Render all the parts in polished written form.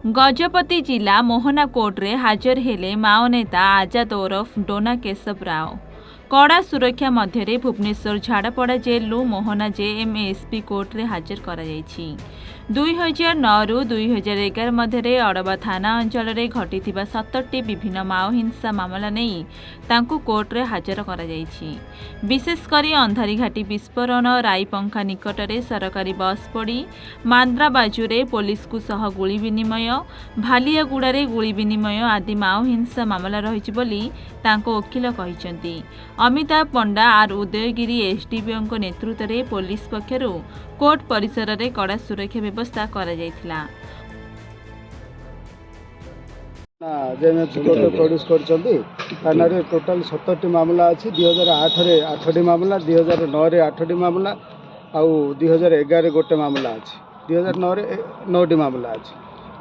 गजपति जिला मोहना कोर्ट रे हाजर हेले माओ नेता आजाद ओरफ डोना केशव राव। कड़ा सुरक्षा मध्य भुवनेश्वर झाड़पड़ा जेलु मोहना जेएमएसपी कोर्ट रे हाजर करा जायछि। 2009 रु 2011 मध्य अड़बा थाना अंचल में घटी 70टी विभिन्न माओ हिंसा मामला नहीं तांकु कोर्ट रे हाजर करा जायछि। विशेषकर अंधारीघाटी विस्फोरण राईपंखा निकट में सरकारी बस पड़ी मांद्राबाजुरे पुलिस को सह गुली विनिमय भालियागुड़े गुली विनिमय आदि माओ हिंसा मामला रही बोली तांको वकील कहिसेंती। अमिताभ पंडा आर उदयगिरी एसडीपीओ नेतृत्व में पुलिस पक्षर कोर्ट परिसर में कड़ा सुरक्षा व्यवस्था करा जायथिला। प्रोड्यूस कर टोटाल 70टी मामला अच्छी 2008 रे 8टी मामला 2009 रे 8टी मामला आउ 2011 गोटे मामला अच्छी 2009 रे 9टी मामला अच्छी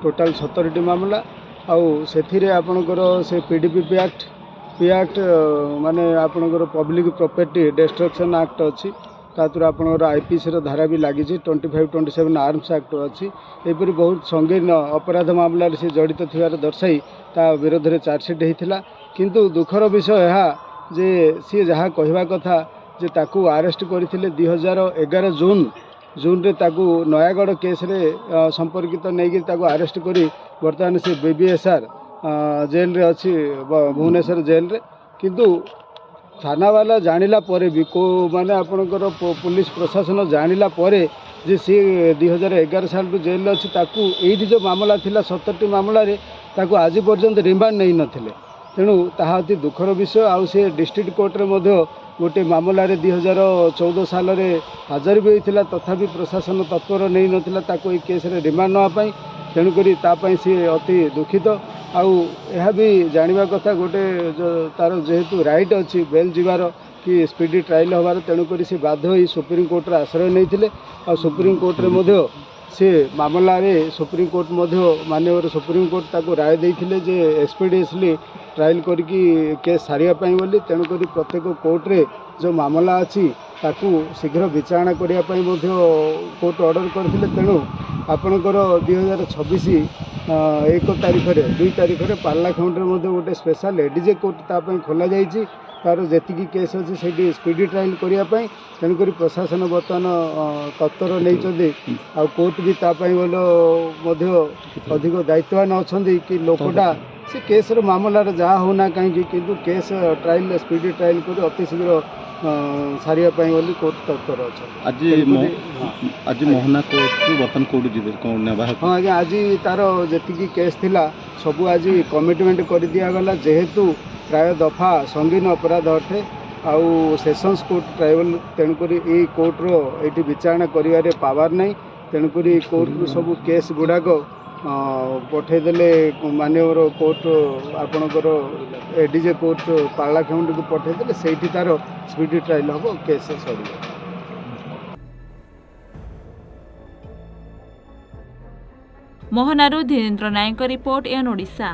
टोटाल 70टी मामला आउ से आपणकर से पीडीपी एक्ट माने आपणकर पब्लिक प्रॉपर्टी डिस्ट्रक्शन एक्ट अच्छी तातुर आपणकर आईपीसी धारा भी लगी 25-27 आर्म्स एक्ट अच्छी एपरी बहुत संगीन अपराध मामला से जड़ित थिबार दर्शाई ता विरोध में चार्जसीट होता किंतु दुखर विषय है जे सी जहाँ कहवा कथा जे ताकू अरेस्ट करथिले 2011 जून रे ताकू नयागढ़ केस रे संपर्कित नहीं ताकू अरेस्ट करी बर्तमान से बीबीएसआर जेल रे अच्छी भुवनेश्वर जेल रे किंतु थाना वाला जानिला परे भी को माने आपणकर पुलिस प्रशासन जानिला परे जे सी 2011 साल जेल अच्छी ताकू एठी जो मामला थिला 70टी मामला रे ताकू आज पर्यंत रिमांड नहीं नथिले तेणु ताहा अति दुखर विषय आउ से डिस्ट्रिक्ट कोर्ट रे मध्य गोटे मामला रे 2014 साल रे हाजर भी होता तथापि प्रशासन तत्पर नहीं नथिला ताकू ए केस रे रिमांड नवा पई तेणु करी तापाई सी अति दुखित आउ यह भी जानवा कथा गोटे तार जेहेतु राइट अच्छी बेल जीवार कि स्पीडी ट्रायल हबार तेणुक सी बाध्य हो सुप्रीम कोर्ट आश्रय नहीं आ सुप्रीम कोर्ट रे मध्य से मामला रे सुप्रीम कोर्ट माननीय सुप्रीम कोर्ट ताको राय देइथिले जे एक्सपीडियसली ट्रायल करके केस सारिया बोली तेणुक प्रत्येक कोर्ट रे जो मामला अच्छी ताकू शीघ्र विचारणा करिया पई मध्य कोर्ट ऑर्डर करथिले तेणु आपणकर 2026 1 तारीख रे 2 तारीख रे पार्लाखंड रे गोटे स्पेशल एडीजे कोर्ट तापई खोला जाइछि तार जेतिकी केस अच्छी से स्पीडी ट्रायल करने तेणुक प्रशासन बर्तमान तत्पर नहीं आ कोर्ट भी तापाई अधिक दायित्वान अच्छा कि लोकटा से केस मामला जहाँ होना कहीं किंतु केस ट्रायल स्पीडी ट्रायल कर अति शीघ्र सारिया बोली कोर्ट तत्पर अच्छा। आज मोहना कोर्ट बर्तमान कोर्ट जी हाँ आज्ञा आज तार जी केस थिला सबू आज कमिटमेंट कर दिगला जेहेतु प्राय दफा संगीन अपराध अटे आउ सेशंस कोर्ट ट्राइबल तेणुक ये कोर्टर ये विचारणा कर पावर नहीं तेणुक कोर्ट सब केस गुड़ाक पठेदेले माननीय कोर्ट आपणकर एडीजे कोर्ट पार्लाखंड को पठेदेले से तार स्पीडी ट्रायल हम केस सर। मोहनारू धीरेन्द्र नायक रिपोर्ट एन ओडिशा।